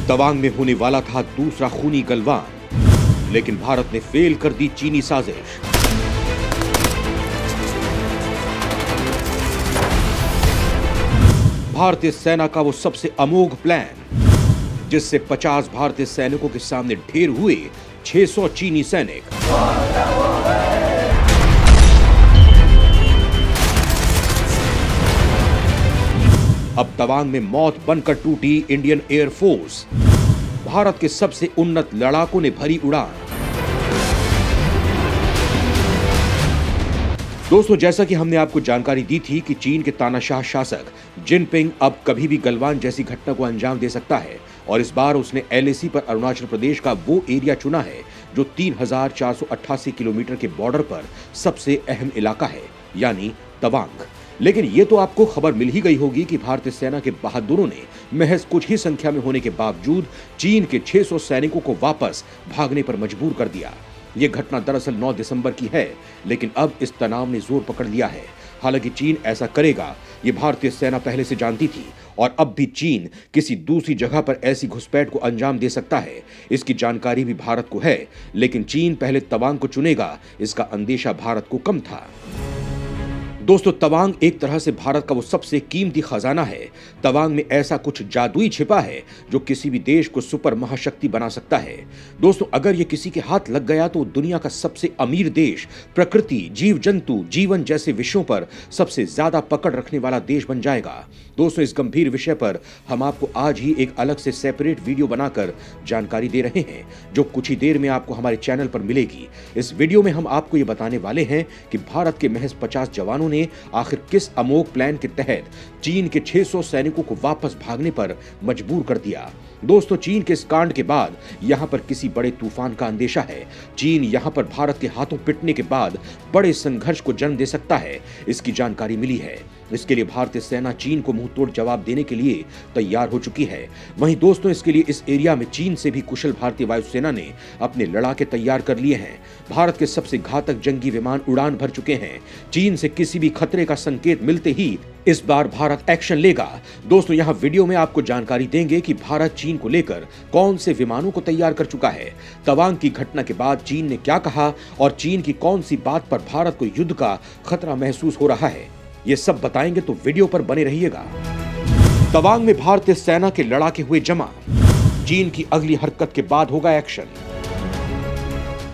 तवांग में होने वाला था दूसरा खूनी गलवान, लेकिन भारत ने फेल कर दी चीनी साजिश। भारतीय सेना का वो सबसे अमोघ प्लान जिससे 50 भारतीय सैनिकों के सामने ढेर हुए 600 चीनी सैनिक। अब तवांग में मौत बनकर टूटी इंडियन एयरफोर्स। भारत के सबसे उन्नत लड़ाकों ने भरी उड़ान। दोस्तों, जैसा कि हमने आपको जानकारी दी थी कि चीन के तानाशाह शासक जिनपिंग अब कभी भी गलवान जैसी घटना को अंजाम दे सकता है और इस बार उसने LAC पर अरुणाचल प्रदेश का वो एरिया चुना है जो 3488 किलोमीटर के बॉर्डर पर सबसे अहम इलाका है, यानी तवांग। लेकिन ये तो आपको खबर मिल ही गई होगी कि भारतीय सेना के बहादुरों ने महज कुछ ही संख्या में होने के बावजूद चीन के 600 सैनिकों को वापस भागने पर मजबूर कर दिया। ये घटना दरअसल 9 दिसंबर की है, लेकिन अब इस तनाव ने जोर पकड़ लिया है। हालांकि चीन ऐसा करेगा ये भारतीय सेना पहले से जानती थी और अब भी चीन किसी दूसरी जगह पर ऐसी घुसपैठ को अंजाम दे सकता है, इसकी जानकारी भी भारत को है। लेकिन चीन पहले तवांग को चुनेगा, इसका अंदेशा भारत को कम था। दोस्तों, तवांग एक तरह से भारत का वो सबसे कीमती खजाना है। तवांग में ऐसा कुछ जादुई छिपा है जो किसी भी देश को सुपर महाशक्ति बना सकता है। दोस्तों, अगर ये किसी के हाथ लग गया तो दुनिया का सबसे अमीर देश, प्रकृति, जीव जंतु, जीवन जैसे विषयों पर सबसे ज्यादा पकड़ रखने वाला देश बन जाएगा। दोस्तों, इस गंभीर विषय पर हम आपको आज ही एक अलग से सेपरेट वीडियो बनाकर जानकारी दे रहे हैं, जो कुछ ही देर में आपको हमारे चैनल पर मिलेगी। इस वीडियो में हम आपको ये बताने वाले हैं कि भारत के महज 50 जवानों ने आखिर किस अमोघ प्लान के तहत चीन के 600 सैनिकों को वापस भागने पर मजबूर कर दिया। दोस्तों, चीन के इस कांड के बाद यहां पर किसी बड़े तूफान का अंदेशा है। चीन यहां पर भारत के हाथों पिटने के बाद बड़े संघर्ष को जन्म दे सकता है, इसकी जानकारी मिली है। इसके लिए भारतीय सेना चीन को मुंहतोड़ जवाब देने के लिए तैयार हो चुकी है। वहीं दोस्तों, इसके लिए इस एरिया में चीन से भी कुशल भारतीय वायुसेना ने अपने लड़ाके तैयार कर लिए हैं। भारत के सबसे घातक जंगी विमान उड़ान भर चुके हैं। चीन से किसी भी खतरे का संकेत मिलते ही इस बार भारत एक्शन लेगा। दोस्तों, यहाँ वीडियो में आपको जानकारी देंगे कि भारत चीन को लेकर कौन से विमानों को तैयार कर चुका है, तवांग की घटना के बाद चीन ने क्या कहा और चीन की कौन सी बात पर भारत को युद्ध का खतरा महसूस हो रहा है, ये सब बताएंगे, तो वीडियो पर बने रहिएगा। तवांग में भारतीय सेना के लड़ाके हुए जमा, चीन की अगली हरकत के बाद होगा एक्शन।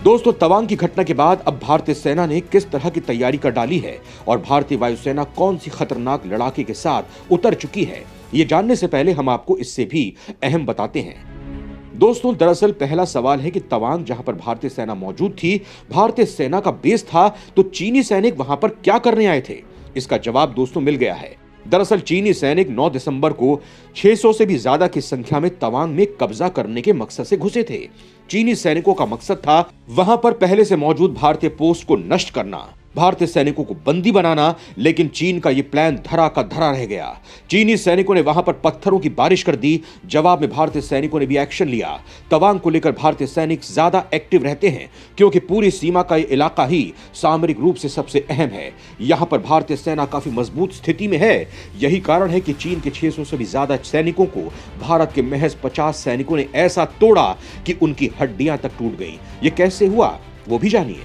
दोस्तों, तवांग की घटना के बाद अब भारतीय सेना ने किस तरह की तैयारी कर डाली है और भारतीय वायुसेना कौन सी खतरनाक लड़ाके के साथ उतर चुकी है, ये जानने से पहले हम आपको इससे भी अहम बताते हैं। दोस्तों, दरअसल पहला सवाल है कि तवांग जहां पर भारतीय सेना मौजूद थी, भारतीय सेना का बेस था, तो चीनी सैनिक वहां पर क्या करने आए थे? इसका जवाब दोस्तों मिल गया है। दरअसल चीनी सैनिक 9 दिसंबर को 600 से भी ज्यादा की संख्या में तवांग में कब्जा करने के मकसद से घुसे थे। चीनी सैनिकों का मकसद था वहां पर पहले से मौजूद भारतीय पोस्ट को नष्ट करना, भारतीय सैनिकों को बंदी बनाना। लेकिन चीन का यह प्लान धरा का धरा रह गया। चीनी सैनिकों ने वहां पर पत्थरों की बारिश कर दी। जवाब में भारतीय सैनिकों ने भी एक्शन लिया। तवांग को लेकर भारतीय सैनिक ज्यादा एक्टिव रहते हैं क्योंकि पूरी सीमा का यह इलाका ही सामरिक रूप से सबसे अहम है। यहां पर भारतीय सेना काफी मजबूत स्थिति में है। यही कारण है कि चीन के 600 से भी ज्यादा सैनिकों को भारत के महज 50 सैनिकों ने ऐसा तोड़ा कि उनकी हड्डियां तक टूट गई। ये कैसे हुआ, वो भी जानिए।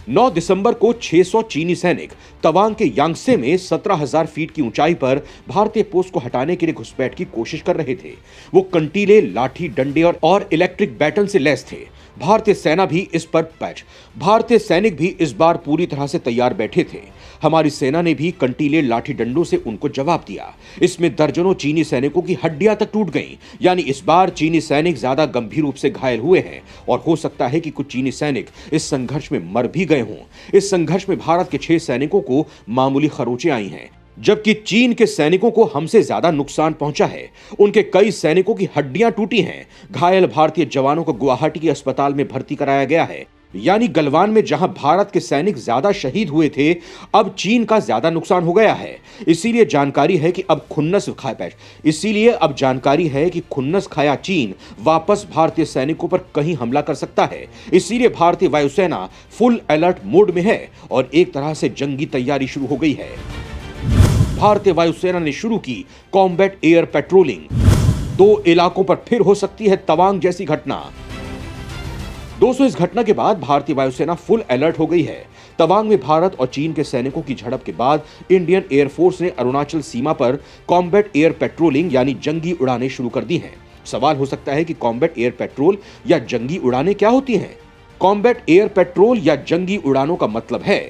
9 दिसंबर को 600 चीनी सैनिक तवांग के यांगसे में 17,000 फीट की ऊंचाई पर भारतीय पोस्ट को हटाने के लिए घुसपैठ की कोशिश कर रहे थे। वो कंटीले, लाठी, डंडे और इलेक्ट्रिक बैटन से लैस थे। भारतीय सेना भी इस पर भारतीय सैनिक भी इस बार पूरी तरह से तैयार बैठे थे। हमारी सेना ने भी कंटीले, लाठी, डंडों से उनको जवाब दिया। इसमें दर्जनों चीनी सैनिकों की हड्डियां तक टूट गईं। यानी इस बार चीनी सैनिक ज्यादा गंभीर रूप से घायल हुए हैं और हो सकता है कि कुछ चीनी सैनिक इस संघर्ष में मर भी गए हों। इस संघर्ष में भारत के 6 सैनिकों को मामूली खरोंचें आई हैं, जबकि चीन के सैनिकों को हमसे ज्यादा नुकसान पहुंचा है। उनके कई सैनिकों की हड्डियां टूटी हैं। घायल भारतीय जवानों को गुवाहाटी के अस्पताल में भर्ती कराया गया है। यानी गलवान में जहां भारत के सैनिक ज्यादा शहीद हुए थे, अब चीन का ज्यादा नुकसान हो गया है। इसीलिए जानकारी है कि अब खुन्नस खाया चीन वापस भारतीय सैनिकों पर कहीं हमला कर सकता है। इसीलिए भारतीय वायुसेना फुल अलर्ट मोड में है और एक तरह से जंगी तैयारी शुरू हो गई है। भारतीय वायुसेना ने शुरू की कॉम्बैट एयर पेट्रोलिंग। दो इलाकों पर फिर हो सकती है तवांग जैसी घटना। दोस्तों, इस घटना के बाद भारतीय वायुसेना फुल अलर्ट हो गई है। तवांग में भारत और चीन के सैनिकों की झड़प के बाद इंडियन एयरफोर्स ने अरुणाचल सीमा पर कॉम्बैट एयर पेट्रोलिंग यानी जंगी उड़ानें शुरू कर दी हैं। सवाल हो सकता है कि कॉम्बैट एयर पेट्रोल या जंगी उड़ानें क्या होती हैं? कॉम्बैट एयर पेट्रोल या जंगी उड़ानों का मतलब है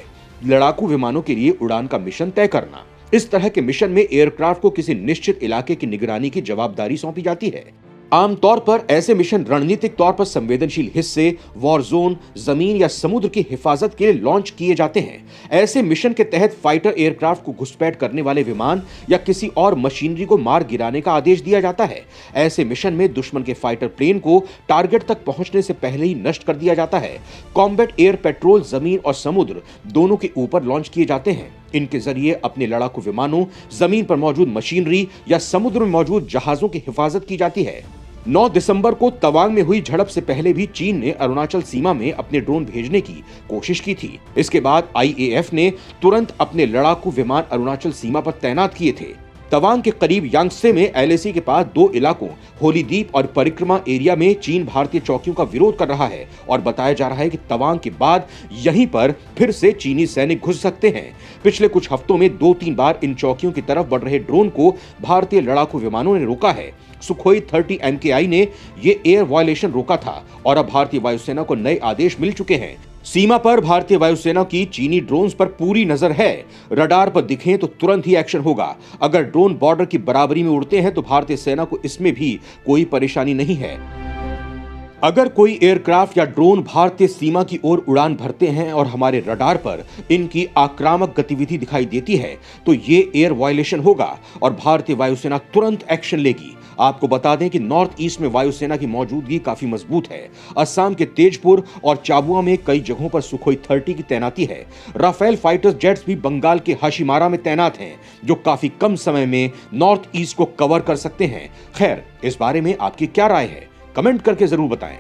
लड़ाकू विमानों के लिए उड़ान का मिशन तय करना। इस तरह के मिशन में एयरक्राफ्ट को किसी निश्चित इलाके की निगरानी की जवाबदारी सौंपी जाती है। आमतौर पर ऐसे मिशन रणनीतिक तौर पर संवेदनशील हिस्से, वॉर जोन, जमीन या समुद्र की हिफाजत के लिए लॉन्च किए जाते हैं। ऐसे मिशन के तहत फाइटर एयरक्राफ्ट को घुसपैठ करने वाले विमान या किसी और मशीनरी को मार गिराने का आदेश दिया जाता है। ऐसे मिशन में दुश्मन के फाइटर प्लेन को टारगेट तक पहुंचने से पहले ही नष्ट कर दिया जाता है। कॉम्बैट एयर पेट्रोल जमीन और समुद्र दोनों के ऊपर लॉन्च किए जाते हैं। इनके जरिए अपने लड़ाकू विमानों, जमीन पर मौजूद मशीनरी या समुद्र में मौजूद जहाजों की हिफाजत की जाती है। 9 दिसंबर को तवांग में हुई झड़प से पहले भी चीन ने अरुणाचल सीमा में अपने ड्रोन भेजने की कोशिश की थी। इसके बाद आईएएफ ने तुरंत अपने लड़ाकू विमान अरुणाचल सीमा पर तैनात किए थे। तवांग के करीब यांगत्से में एलएसी के पास दो इलाकों होलीद्वीप और परिक्रमा एरिया में चीन भारतीय चौकियों का विरोध कर रहा है और बताया जा रहा है कि तवांग के बाद यहीं पर फिर से चीनी सैनिक घुस सकते हैं। पिछले कुछ हफ्तों में 2-3 बार इन चौकियों की तरफ बढ़ रहे ड्रोन को भारतीय लड़ाकू विमानों ने रोका है। सुखोई 30 MKI ने ये एयर वायलेशन रोका था और अब भारतीय वायुसेना को नए आदेश मिल चुके हैं। सीमा पर भारतीय वायुसेना की चीनी ड्रोन्स पर पूरी नजर है। रडार पर दिखें तो तुरंत ही एक्शन होगा। अगर ड्रोन बॉर्डर की बराबरी में उड़ते हैं तो भारतीय सेना को इसमें भी कोई परेशानी नहीं है। अगर कोई एयरक्राफ्ट या ड्रोन भारतीय सीमा की ओर उड़ान भरते हैं और हमारे रडार पर इनकी आक्रामक गतिविधि दिखाई देती है तो ये एयर वायलेशन होगा और भारतीय वायुसेना तुरंत एक्शन लेगी। आपको बता दें कि नॉर्थ ईस्ट में वायुसेना की मौजूदगी काफी मजबूत है। असम के तेजपुर और चाबुआ में कई जगहों पर सुखोई 30 की तैनाती है। राफेल फाइटर जेट्स भी बंगाल के हाशिमारा में तैनात हैं, जो काफी कम समय में नॉर्थ ईस्ट को कवर कर सकते हैं। खैर, इस बारे में आपकी क्या राय है? कमेंट करके जरूर बताएं।